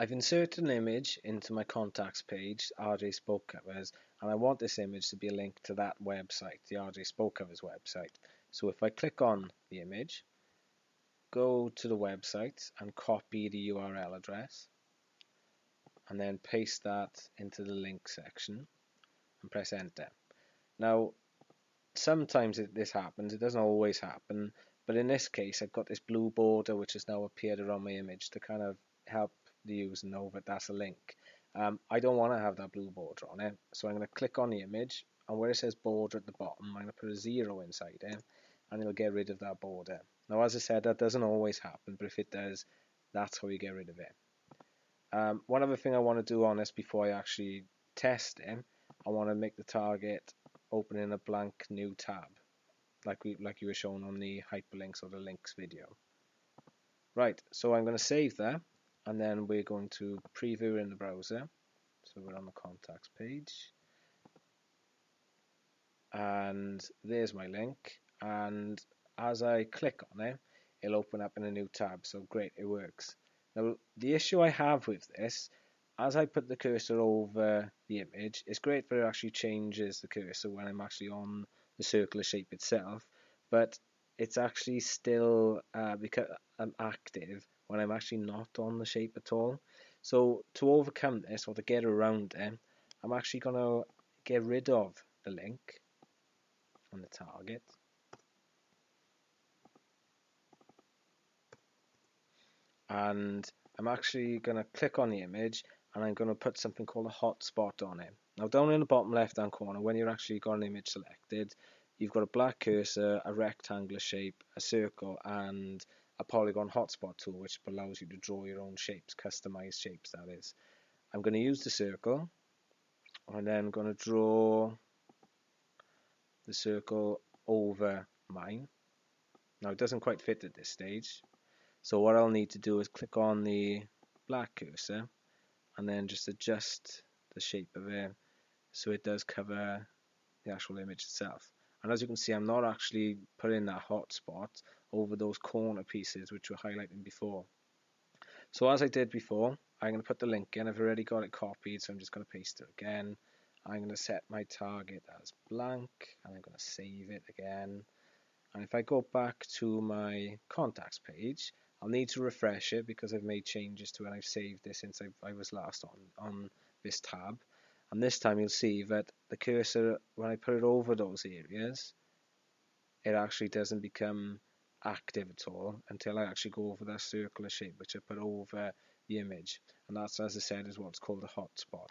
I've inserted an image into my contacts page, RJ Spoke Covers, and I want this image to be a link to that website, the RJ Spoke Covers website. So if I click on the image, go to the website and copy the URL address, and then paste that into the link section and press enter. Now, sometimes this happens, it doesn't always happen, but in this case I've got this blue border which has now appeared around my image to kind of help the user know that that's a link. I don't want to have that blue border on it, so I'm going to click on the image, and where it says border at the bottom I'm going to put a 0 inside it, and it'll get rid of that border. Now, as I said, that doesn't always happen, but if it does, that's how you get rid of it. One other thing I want to do on this before I actually test it, I want to make the target open in a blank new tab, like you were shown on the hyperlinks or the links video. Right, so I'm going to save that, and then we're going to preview in the browser. So we're on the contacts page, and there's my link, and as I click on it, it'll open up in a new tab. So great, it works. Now, the issue I have with this, as I put the cursor over the image, it's great that it actually changes the cursor when I'm actually on the circular shape itself, but it's actually still because I'm active when I'm actually not on the shape at all. So to overcome this, or to get around it, I'm actually going to get rid of the link on the target, and I'm actually going to click on the image, and I'm going to put something called a hotspot on it. Now, down in the bottom left hand corner, when you're actually got an image selected, you've got a black cursor, a rectangular shape, a circle, and a polygon hotspot tool, which allows you to draw your own shapes, customized shapes, that is. I'm going to use the circle, and then I'm going to draw the circle over mine. Now, it doesn't quite fit at this stage, so what I'll need to do is click on the black cursor and then just adjust the shape of it so it does cover the actual image itself. And as you can see, I'm not actually putting that hotspot over those corner pieces which were highlighting before. So as I did before, I'm going to put the link in. I've already got it copied, so I'm just going to paste it again. I'm going to set my target as blank, and I'm going to save it again. And if I go back to my contacts page, I'll need to refresh it because I've made changes to it and I've saved this since I was last on this tab. And this time you'll see that the cursor, when I put it over those areas, it actually doesn't become active at all until I actually go over that circular shape which I put over the image. And that's, as I said, is what's called a hotspot.